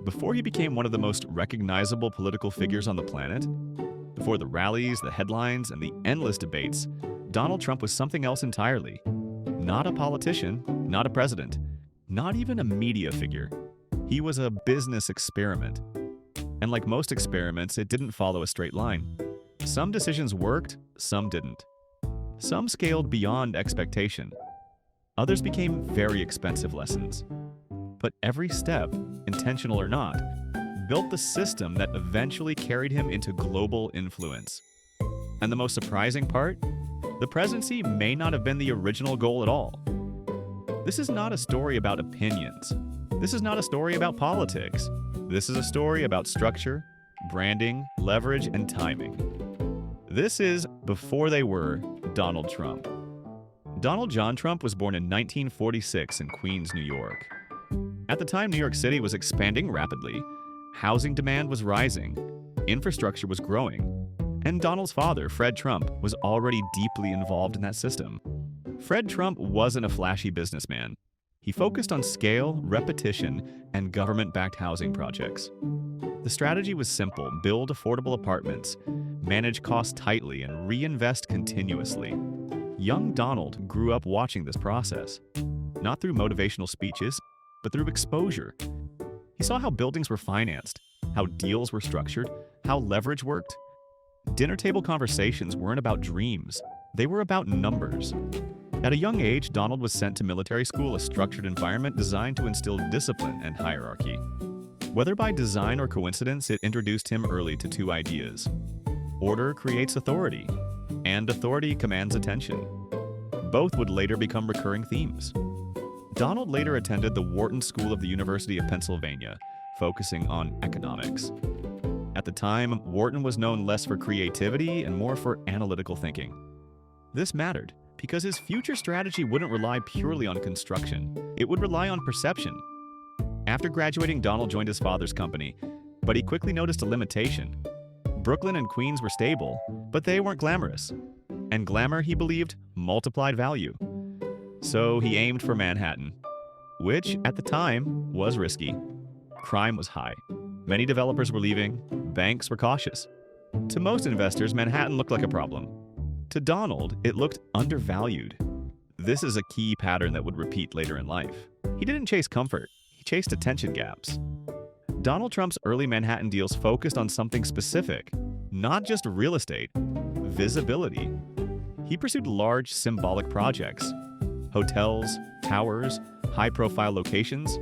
Before he became one of the most recognizable political figures on the planet, before the rallies, the headlines, and the endless debates, Donald Trump was something else entirely. Not a politician, not a president, not even a media figure. He was a business experiment. And like most experiments, it didn't follow a straight line. Some decisions worked, some didn't. Some scaled beyond expectation. Others became very expensive lessons. But every step, intentional or not, built the system that eventually carried him into global influence. And the most surprising part? The presidency may not have been the original goal at all. This is not a story about opinions. This is not a story about politics. This is a story about structure, branding, leverage, and timing. This is before they were Donald Trump. Donald John Trump was born in 1946 in Queens, New York. At the time, New York City was expanding rapidly, housing demand was rising, infrastructure was growing, and Donald's father, Fred Trump, was already deeply involved in that system. Fred Trump wasn't a flashy businessman. He focused on scale, repetition, and government-backed housing projects. The strategy was simple: build affordable apartments, manage costs tightly, and reinvest continuously. Young Donald grew up watching this process, not through motivational speeches, but through exposure. He saw how buildings were financed, how deals were structured, how leverage worked. Dinner table conversations weren't about dreams, they were about numbers. At a young age, Donald was sent to military school, a structured environment designed to instill discipline and hierarchy. Whether by design or coincidence, it introduced him early to two ideas. Order creates authority, and authority commands attention. Both would later become recurring themes. Donald later attended the Wharton School of the University of Pennsylvania, focusing on economics. At the time, Wharton was known less for creativity and more for analytical thinking. This mattered because his future strategy wouldn't rely purely on construction. It would rely on perception. After graduating, Donald joined his father's company, but he quickly noticed a limitation. Brooklyn and Queens were stable, but they weren't glamorous. And glamour, he believed, multiplied value. So he aimed for Manhattan, which, at the time, was risky. Crime was high. Many developers were leaving. Banks were cautious. To most investors, Manhattan looked like a problem. To Donald, it looked undervalued. This is a key pattern that would repeat later in life. He didn't chase comfort. He chased attention gaps. Donald Trump's early Manhattan deals focused on something specific, not just real estate, visibility. He pursued large, symbolic projects. Hotels, towers, high-profile locations.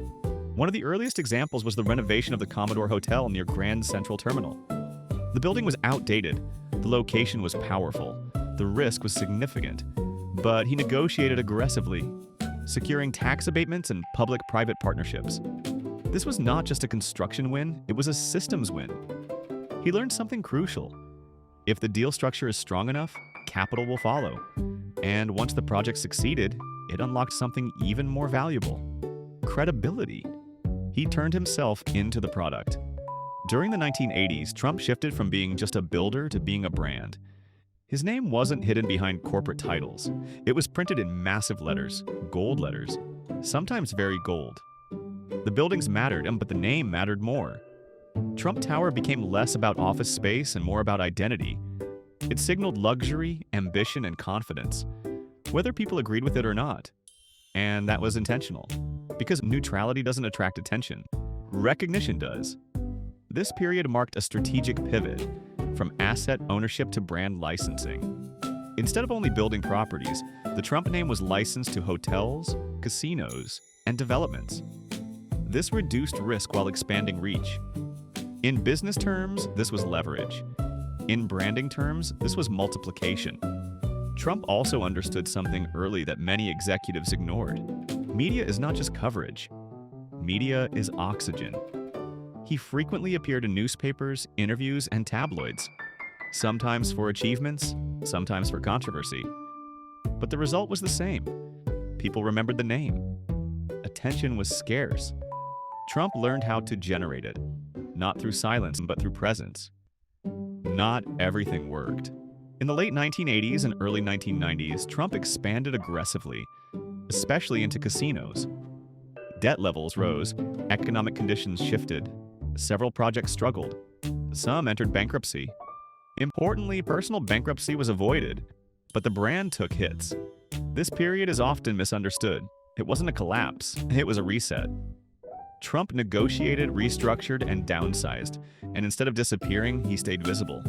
One of the earliest examples was the renovation of the Commodore Hotel near Grand Central Terminal. The building was outdated, the location was powerful, the risk was significant, but he negotiated aggressively, securing tax abatements and public-private partnerships. This was not just a construction win, it was a systems win. He learned something crucial. If the deal structure is strong enough, capital will follow. And once the project succeeded, it unlocked something even more valuable: credibility. He turned himself into the product. During the 1980s, Trump shifted from being just a builder to being a brand. His name wasn't hidden behind corporate titles. It was printed in massive letters, gold letters, sometimes very gold. The buildings mattered, but the name mattered more. Trump Tower became less about office space and more about identity. It signaled luxury, ambition, and confidence, whether people agreed with it or not. And that was intentional, because neutrality doesn't attract attention. Recognition does. This period marked a strategic pivot from asset ownership to brand licensing. Instead of only building properties, the Trump name was licensed to hotels, casinos, and developments. This reduced risk while expanding reach. In business terms, this was leverage. In branding terms, this was multiplication. Trump also understood something early that many executives ignored. Media is not just coverage. Media is oxygen. He frequently appeared in newspapers, interviews, and tabloids, sometimes for achievements, sometimes for controversy. But the result was the same. People remembered the name. Attention was scarce. Trump learned how to generate it, not through silence, but through presence. Not everything worked. In the late 1980s and early 1990s, Trump expanded aggressively, especially into casinos. Debt levels rose, economic conditions shifted, Several projects struggled. Some entered bankruptcy. Importantly, personal bankruptcy was avoided, but the brand took hits. This period is often misunderstood. It wasn't a collapse, it was a reset. Trump negotiated, restructured, and downsized, and instead of disappearing, he stayed visible.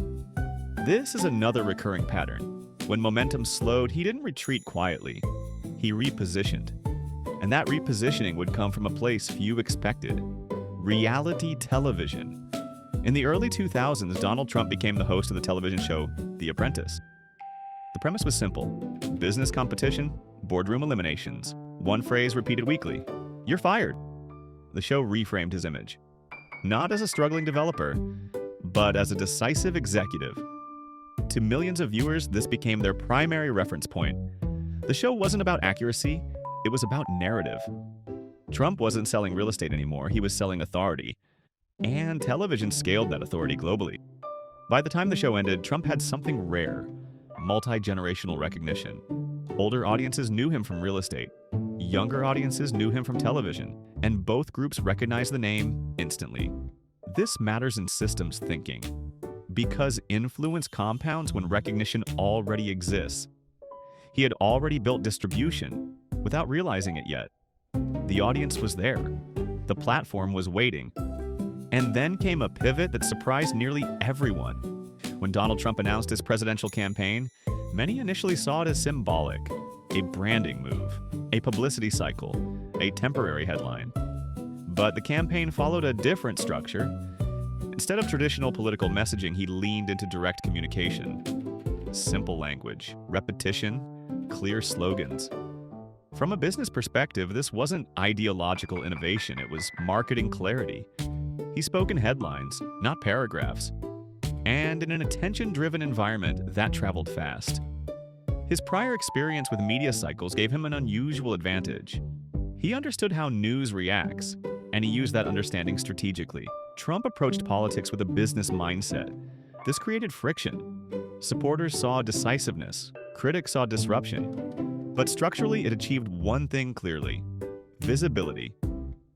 This is another recurring pattern. When momentum slowed, he didn't retreat quietly. He repositioned. And that repositioning would come from a place few expected: reality television. In the early 2000s, Donald Trump became the host of the television show The Apprentice. The premise was simple: business competition, boardroom eliminations. One phrase repeated weekly: "You're fired." The show reframed his image. Not as a struggling developer, but as a decisive executive. To millions of viewers, this became their primary reference point. The show wasn't about accuracy, it was about narrative. Trump wasn't selling real estate anymore, he was selling authority. And television scaled that authority globally. By the time the show ended, Trump had something rare: multi-generational recognition. Older audiences knew him from real estate. Younger audiences knew him from television, and both groups recognized the name instantly. This matters in systems thinking, because influence compounds when recognition already exists. He had already built distribution without realizing it yet. The audience was there. The platform was waiting. And then came a pivot that surprised nearly everyone. When Donald Trump announced his presidential campaign, many initially saw it as symbolic: a branding move, a publicity cycle, a temporary headline. But the campaign followed a different structure. Instead of traditional political messaging, he leaned into direct communication. Simple language, repetition, clear slogans. From a business perspective, this wasn't ideological innovation, it was marketing clarity. He spoke in headlines, not paragraphs. And in an attention-driven environment, that traveled fast. His prior experience with media cycles gave him an unusual advantage. He understood how news reacts, and he used that understanding strategically. Trump approached politics with a business mindset. This created friction. Supporters saw decisiveness, critics saw disruption. But structurally, it achieved one thing clearly: visibility.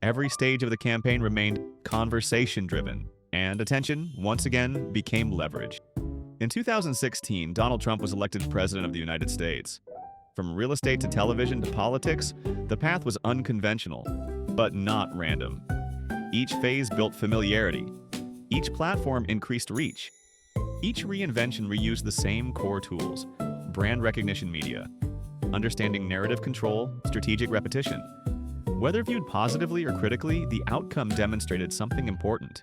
Every stage of the campaign remained conversation-driven, and attention, once again, became leverage. In 2016, Donald Trump was elected President of the United States. From real estate to television to politics, the path was unconventional, but not random. Each phase built familiarity. Each platform increased reach. Each reinvention reused the same core tools: brand recognition media, understanding narrative control, strategic repetition. Whether viewed positively or critically, the outcome demonstrated something important.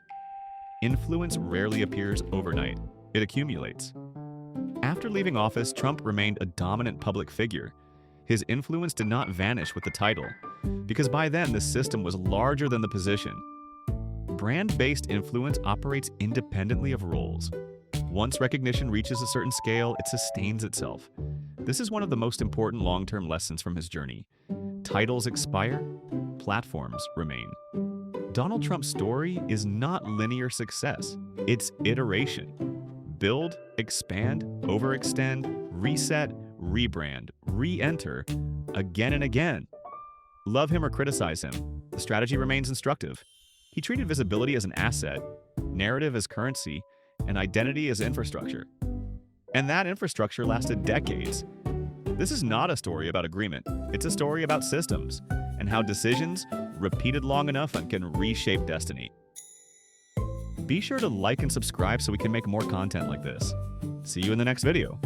Influence rarely appears overnight. It accumulates. After leaving office, Trump remained a dominant public figure. His influence did not vanish with the title, because by then the system was larger than the position. Brand-based influence operates independently of roles. Once recognition reaches a certain scale, it sustains itself. This is one of the most important long-term lessons from his journey. Titles expire, platforms remain. Donald Trump's story is not linear success, it's iteration. Build, expand, overextend, reset, rebrand, re-enter, again and again. Love him or criticize him, the strategy remains instructive. He treated visibility as an asset, narrative as currency, and identity as infrastructure. And that infrastructure lasted decades. This is not a story about agreement, it's a story about systems, and how decisions, repeated long enough, can reshape destiny. Be sure to like and subscribe so we can make more content like this. See you in the next video.